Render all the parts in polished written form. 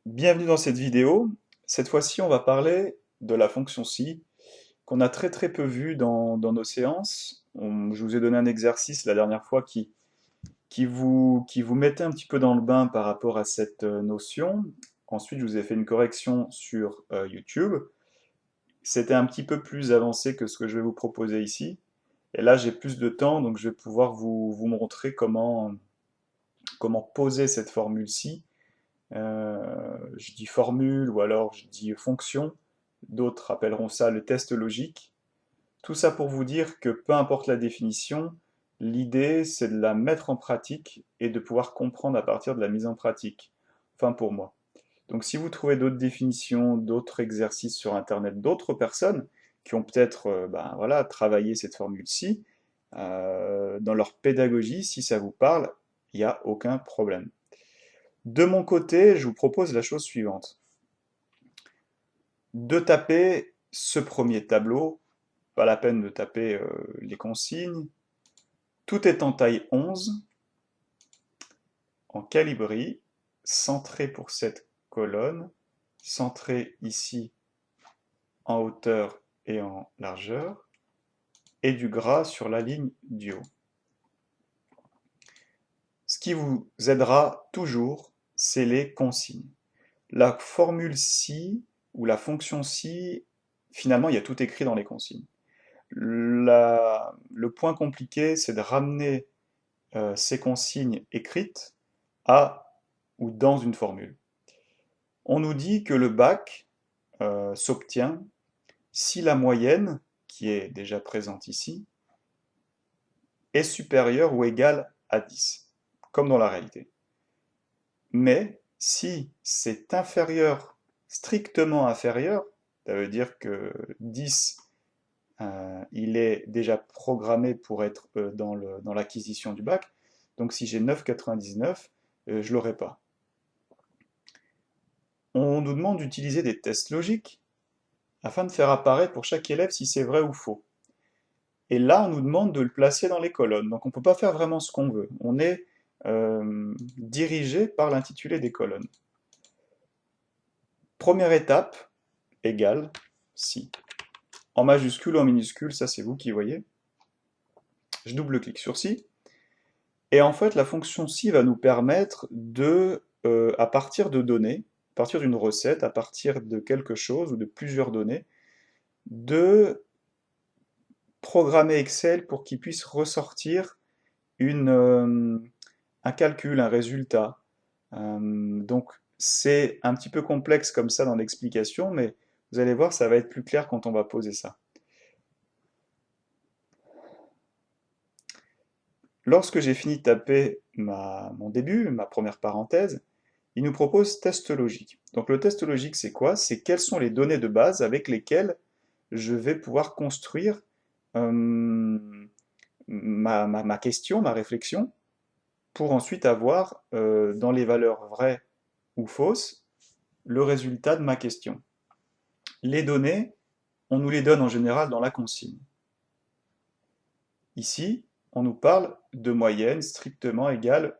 Bienvenue dans cette vidéo. Cette fois-ci, on va parler de la fonction si, qu'on a très peu vue dans nos séances. Je vous ai donné un exercice la dernière fois qui vous mettait un petit peu dans le bain par rapport à cette notion. Ensuite, je vous ai fait une correction sur YouTube. C'était un petit peu plus avancé que ce que je vais vous proposer ici. Et là, j'ai plus de temps, donc je vais pouvoir vous montrer comment poser cette formule-ci. Je dis formule ou alors je dis fonction. D'autres appelleront ça le test logique. Tout ça pour vous dire que peu importe la définition, l'idée c'est de la mettre en pratique et de pouvoir comprendre à partir de la mise en pratique. Enfin pour moi. Donc si vous trouvez d'autres définitions, d'autres exercices sur Internet, d'autres personnes qui ont peut-être voilà, travaillé cette formule-ci dans leur pédagogie, si ça vous parle, il n'y a aucun problème. De mon côté, je vous propose la chose suivante. De taper ce premier tableau, pas la peine de taper les consignes. Tout est en taille 11, en calibri, centré pour cette colonne, centré ici en hauteur et en largeur, et du gras sur la ligne du haut. Ce qui vous aidera toujours, c'est les consignes. La formule si ou la fonction si, finalement, il y a tout écrit dans les consignes. Le point compliqué, c'est de ramener ces consignes écrites à ou dans une formule. On nous dit que le bac s'obtient si la moyenne, qui est déjà présente ici, est supérieure ou égale à 10, comme dans la réalité. Mais si c'est inférieur, strictement inférieur, ça veut dire que 10 il est déjà programmé pour être dans l'acquisition du bac. Donc si j'ai 9,99, je ne l'aurai pas. On nous demande d'utiliser des tests logiques afin de faire apparaître pour chaque élève si c'est vrai ou faux. Et là, on nous demande de le placer dans les colonnes. Donc on ne peut pas faire vraiment ce qu'on veut. On est dirigé par l'intitulé des colonnes. Première étape, égale si. En majuscule ou en minuscule, ça c'est vous qui voyez. Je double-clique sur si. Et en fait, la fonction si va nous permettre de, à partir de données, à partir d'une recette, à partir de quelque chose ou de plusieurs données, de programmer Excel pour qu'il puisse ressortir un calcul, un résultat. Donc c'est un petit peu complexe comme ça dans l'explication, mais vous allez voir, ça va être plus clair quand on va poser ça. Lorsque j'ai fini de taper mon début, ma première parenthèse, il nous propose test logique. Donc le test logique, c'est quoi? C'est quelles sont les données de base avec lesquelles je vais pouvoir construire euh, ma question, ma réflexion, pour ensuite avoir dans les valeurs vraies ou fausses le résultat de ma question. Les données, on nous les donne en général dans la consigne. Ici, on nous parle de moyenne strictement égale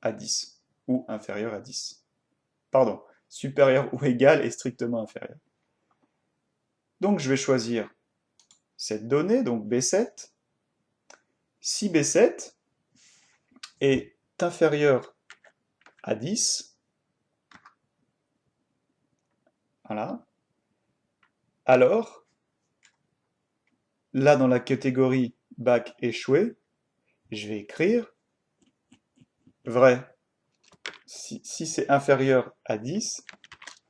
à 10 ou inférieure à 10. Pardon, supérieur ou égal et strictement inférieur. Donc je vais choisir cette donnée, donc B7. Si B7 est inférieur à 10, voilà, alors là dans la catégorie bac échoué, je vais écrire vrai. Si c'est inférieur à 10,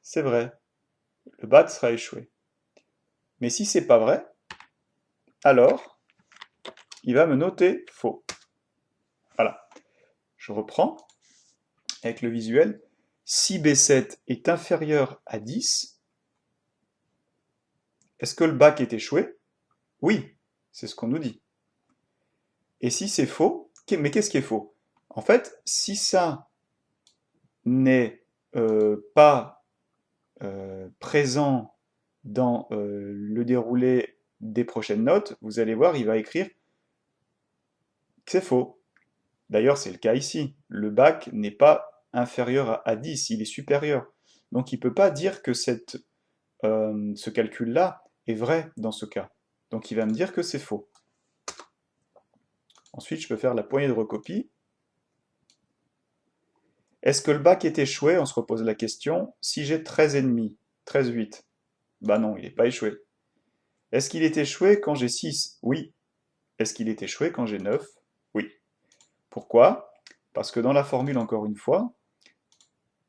c'est vrai. Le bac sera échoué. Mais si c'est pas vrai, alors il va me noter faux. Voilà. Je reprends avec le visuel. Si B7 est inférieur à 10, est-ce que le bac est échoué? Oui, c'est ce qu'on nous dit. Et si c'est faux, mais qu'est-ce qui est faux? En fait, si ça n'est pas présent dans le déroulé des prochaines notes, vous allez voir, il va écrire que c'est faux. D'ailleurs, c'est le cas ici. Le bac n'est pas inférieur à 10, il est supérieur. Donc il ne peut pas dire que ce calcul-là est vrai dans ce cas. Donc il va me dire que c'est faux. Ensuite, je peux faire la poignée de recopie. Est-ce que le bac est échoué? On se repose la question. Si j'ai 13,5, 13,8, bah non, il n'est pas échoué. Est-ce qu'il est échoué quand j'ai 6? Oui. Est-ce qu'il est échoué quand j'ai 9? Oui. Pourquoi? Parce que dans la formule, encore une fois,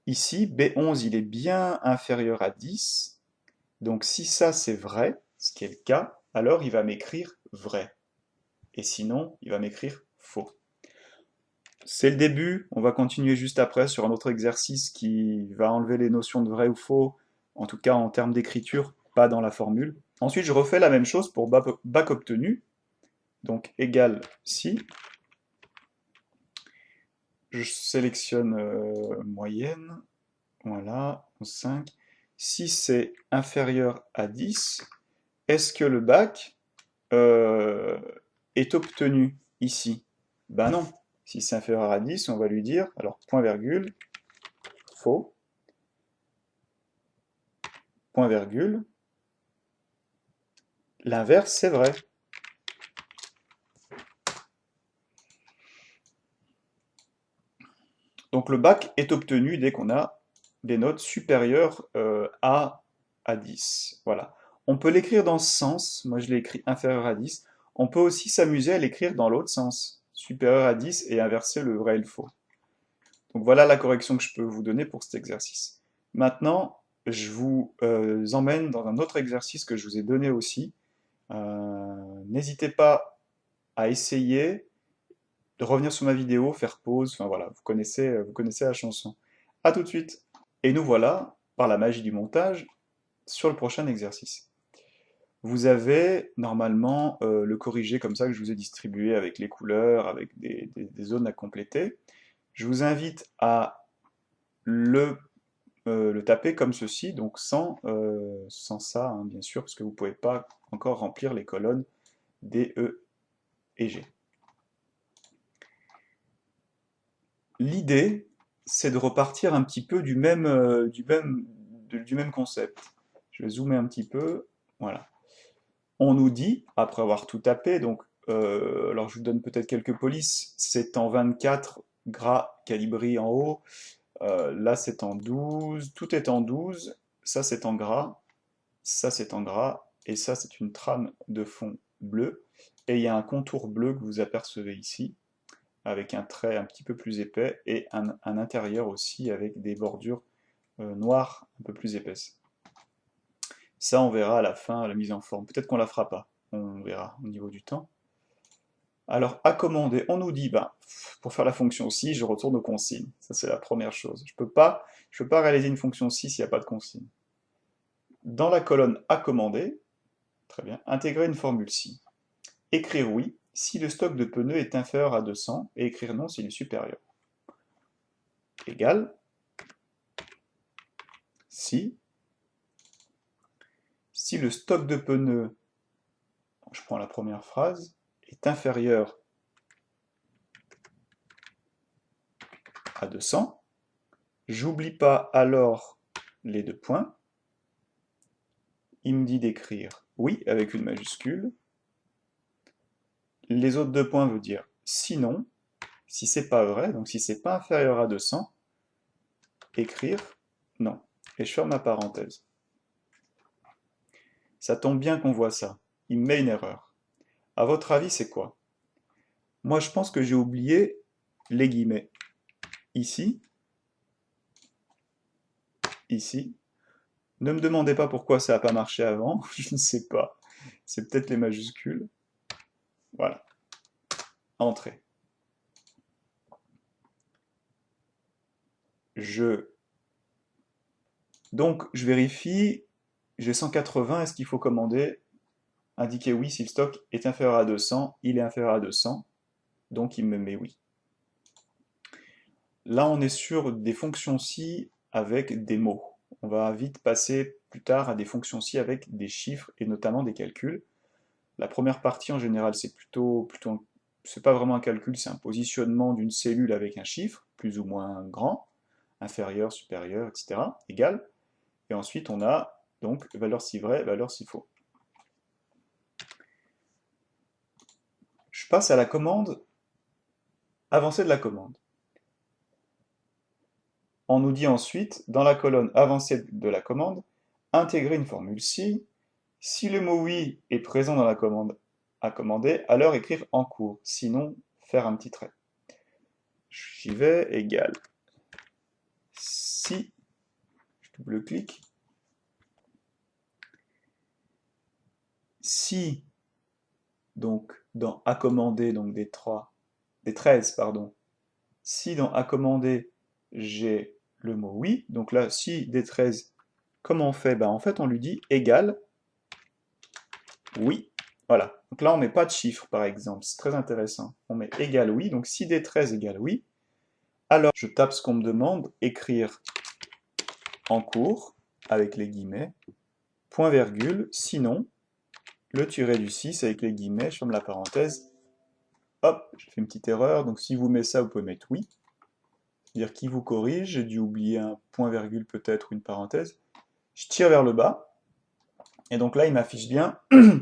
ici, B11, il est bien inférieur à 10. Donc si ça c'est vrai, ce qui est le cas, alors il va m'écrire vrai. Et sinon, il va m'écrire faux. C'est le début, on va continuer juste après sur un autre exercice qui va enlever les notions de vrai ou faux, en tout cas en termes d'écriture, pas dans la formule. Ensuite, je refais la même chose pour bac obtenu, donc égal si. Je sélectionne moyenne, voilà, 5. Si c'est inférieur à 10, est-ce que le bac euh, est obtenu ici? Ben non. Si c'est inférieur à 10, on va lui dire, alors point virgule, faux, point virgule, l'inverse c'est vrai. Donc le bac est obtenu dès qu'on a des notes supérieures à 10. Voilà. On peut l'écrire dans ce sens, moi je l'ai écrit inférieur à 10. On peut aussi s'amuser à l'écrire dans l'autre sens, supérieur à 10 et inverser le vrai et le faux. Donc voilà la correction que je peux vous donner pour cet exercice. Maintenant, je vous emmène dans un autre exercice que je vous ai donné aussi. N'hésitez pas à essayer de revenir sur ma vidéo, faire pause, enfin voilà, vous connaissez la chanson. A tout de suite. Et nous voilà, par la magie du montage, sur le prochain exercice. Vous avez normalement le corrigé comme ça que je vous ai distribué avec les couleurs, avec des zones à compléter. Je vous invite à le taper comme ceci, donc sans ça, hein, bien sûr, parce que vous ne pouvez pas encore remplir les colonnes D, E et G. L'idée, c'est de repartir un petit peu du même concept. Je vais zoomer un petit peu, voilà. On nous dit, après avoir tout tapé, donc, alors je vous donne peut-être quelques polices, c'est en 24 gras calibri en haut, là c'est en 12, tout est en 12, ça c'est en gras, ça c'est en gras, et ça c'est une trame de fond bleu, et il y a un contour bleu que vous apercevez ici, avec un trait un petit peu plus épais, et un intérieur aussi avec des bordures noires un peu plus épaisses. Ça on verra à la fin, à la mise en forme. Peut-être qu'on la fera pas, on verra au niveau du temps. Alors, à commander, on nous dit, ben, pour faire la fonction si, je retourne aux consignes. Ça, c'est la première chose. Je peux pas réaliser une fonction si s'il n'y a pas de consigne. Dans la colonne à commander, très bien, intégrer une formule si. Écrire oui si le stock de pneus est inférieur à 200 et écrire non s'il est supérieur. Égal si le stock de pneus, je prends la première phrase, est inférieur à 200, j'oublie pas alors les deux points. Il me dit d'écrire oui avec une majuscule. Les autres deux points veulent dire sinon, si c'est pas vrai, donc si c'est pas inférieur à 200, écrire non. Et je ferme ma parenthèse. Ça tombe bien qu'on voit ça. Il me met une erreur. À votre avis, c'est quoi? Moi, je pense que j'ai oublié les guillemets. Ici, ici. Ne me demandez pas pourquoi ça n'a pas marché avant, je ne sais pas. C'est peut-être les majuscules. Voilà. Entrée. Donc, je vérifie. J'ai 180, est-ce qu'il faut commander? Indiquer oui si le stock est inférieur à 200, il est inférieur à 200, donc il me met oui. Là, on est sur des fonctions si avec des mots. On va vite passer plus tard à des fonctions si avec des chiffres et notamment des calculs. La première partie, en général, c'est c'est pas vraiment un calcul, c'est un positionnement d'une cellule avec un chiffre, plus ou moins grand. inférieur, supérieur, etc., égal. Et ensuite, on a donc valeur si vrai, valeur si faux. Je passe à la commande avancée de la commande. On nous dit ensuite, dans la colonne avancée de la commande, intégrer une formule si le mot oui est présent dans la commande à commander, alors écrire en cours, sinon faire un petit trait. J'y vais, égal. Si, je double-clique, si, donc dans à commander, donc des 13, pardon, si dans à commander, j'ai le mot oui, donc là, si des 13, comment on fait? Ben, en fait, on lui dit égal oui. Voilà. Donc là, on met pas de chiffre, par exemple. C'est très intéressant. On met égal oui. Donc si des 13 égale oui, alors je tape ce qu'on me demande, écrire en cours, avec les guillemets, point virgule, sinon, le tiré du 6 avec les guillemets, je ferme la parenthèse, hop, j'ai fait une petite erreur, donc si vous mettez ça, vous pouvez mettre oui, c'est-à-dire qui vous corrige, j'ai dû oublier un point virgule peut-être, ou une parenthèse, je tire vers le bas, et donc là, il m'affiche bien,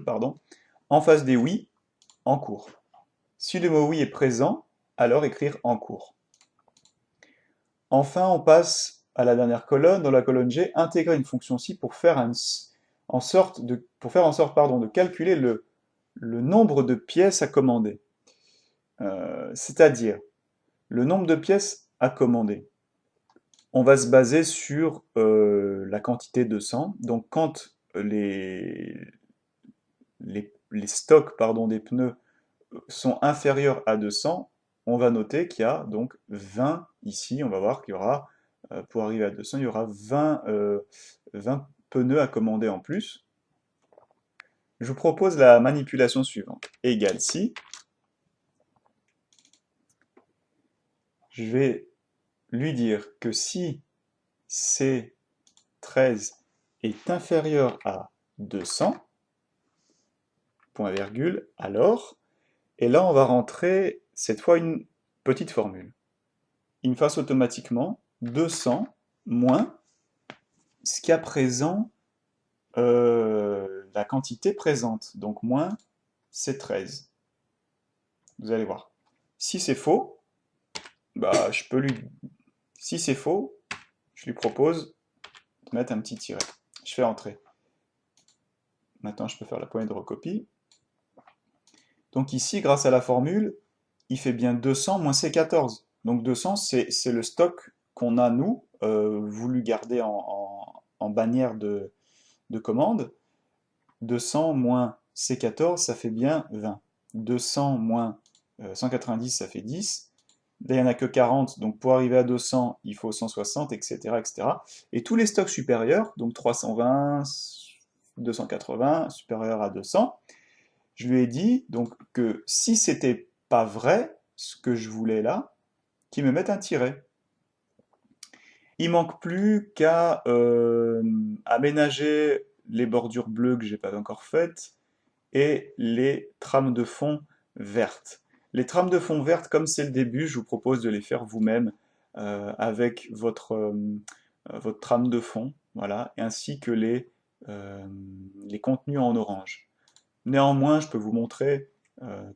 pardon, en face des oui, en cours. Si le mot oui est présent, alors écrire en cours. Enfin, on passe à la dernière colonne. Dans la colonne G, intégrer une fonction si pour faire en sorte de calculer le nombre de pièces à commander. C'est-à-dire le nombre de pièces à commander. On va se baser sur la quantité 200. Donc quand les stocks des pneus sont inférieurs à 200, on va noter qu'il y a donc 20 ici. On va voir qu'il y aura, pour arriver à 200, il y aura 20 pneus à commander en plus. Je vous propose la manipulation suivante. Égale si. Je vais lui dire que si C13 est inférieur à 200, point virgule, alors, et là on va rentrer cette fois une petite formule. Il me fasse automatiquement 200 moins ce qu'il y a présent, la quantité présente, donc moins C13. Vous allez voir. Si c'est faux, bah, si c'est faux, je lui propose de mettre un petit tiret. Je fais entrer. Maintenant, je peux faire la poignée de recopie. Donc ici, grâce à la formule, il fait bien 200 moins C14. Donc 200, c'est le stock qu'on a, nous, voulu garder en bannière de commande. 200 moins C14, ça fait bien 20. 200 moins 190, ça fait 10. Là, il n'y en a que 40, donc pour arriver à 200, il faut 160, etc., etc. Et tous les stocks supérieurs, donc 320, 280, supérieurs à 200, je lui ai dit donc que si c'était pas vrai, ce que je voulais là, qu'il me mette un tiret. Il manque plus qu'à aménager les bordures bleues que j'ai pas encore faites et les trames de fond vertes. Les trames de fond vertes, comme c'est le début, je vous propose de les faire vous-même avec votre trame de fond, voilà, ainsi que les contenus en orange. Néanmoins, je peux vous montrer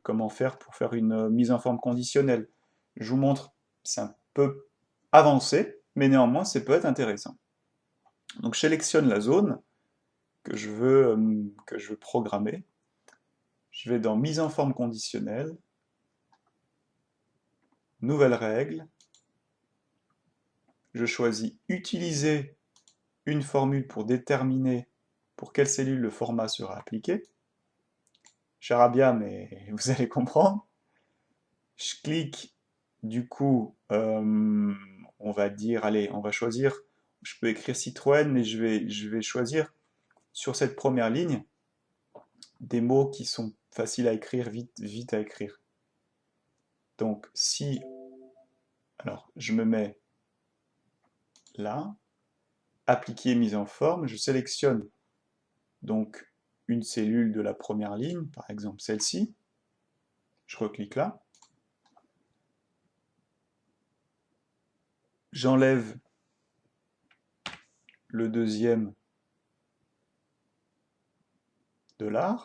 comment faire pour faire une mise en forme conditionnelle. Je vous montre, c'est un peu avancé, mais néanmoins, ça peut être intéressant. Donc, je sélectionne la zone que je veux programmer. Je vais dans mise en forme conditionnelle, nouvelle règle. Je choisis utiliser une formule pour déterminer pour quelle cellule le format sera appliqué. Charabia, mais vous allez comprendre. Je clique, du coup, on va dire, allez, on va choisir, je peux écrire Citroën, mais je vais choisir sur cette première ligne des mots qui sont faciles à écrire, vite à écrire. Donc, si, alors, je me mets là, appliquer mise en forme, je sélectionne donc une cellule de la première ligne, par exemple celle-ci, je reclique là, j'enlève le deuxième $,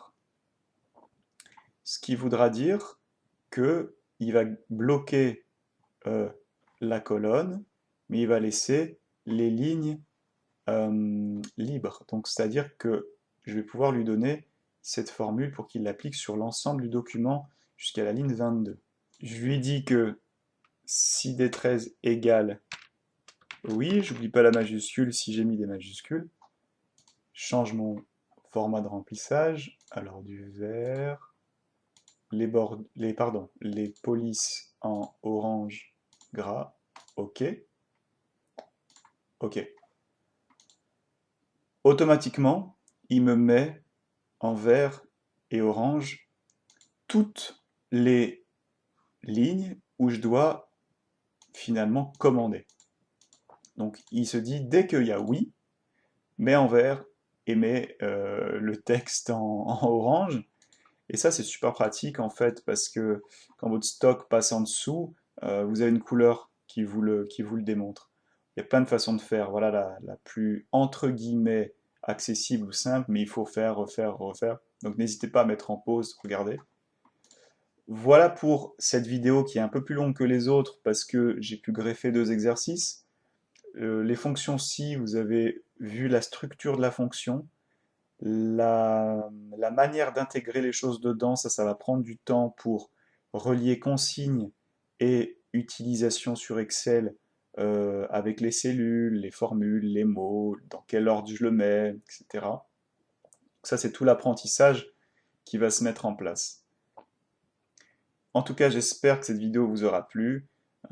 ce qui voudra dire qu'il va bloquer la colonne, mais il va laisser les lignes libres. Donc c'est-à-dire que je vais pouvoir lui donner cette formule pour qu'il l'applique sur l'ensemble du document jusqu'à la ligne 22. Je lui dis que si D13 égale oui, j'oublie pas la majuscule si j'ai mis des majuscules. Je change mon format de remplissage. Alors du vert, les polices en orange gras. OK. OK. Automatiquement, il me met en vert et orange toutes les lignes où je dois finalement commander. Donc il se dit, dès qu'il y a oui, mets en vert et mets le texte en orange. Et ça, c'est super pratique en fait, parce que quand votre stock passe en dessous, vous avez une couleur qui vous le démontre. Il y a plein de façons de faire. Voilà la plus entre guillemets accessible ou simple, mais il faut faire, refaire, refaire. Donc n'hésitez pas à mettre en pause, regardez. Voilà pour cette vidéo qui est un peu plus longue que les autres parce que j'ai pu greffer 2 exercices. Les fonctions si, vous avez vu la structure de la fonction. La manière d'intégrer les choses dedans, ça va prendre du temps pour relier consignes et utilisation sur Excel avec les cellules, les formules, les mots, dans quel ordre je le mets, etc. Ça, c'est tout l'apprentissage qui va se mettre en place. En tout cas, j'espère que cette vidéo vous aura plu.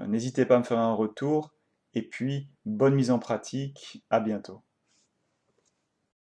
N'hésitez pas à me faire un retour. Et puis, bonne mise en pratique. À bientôt.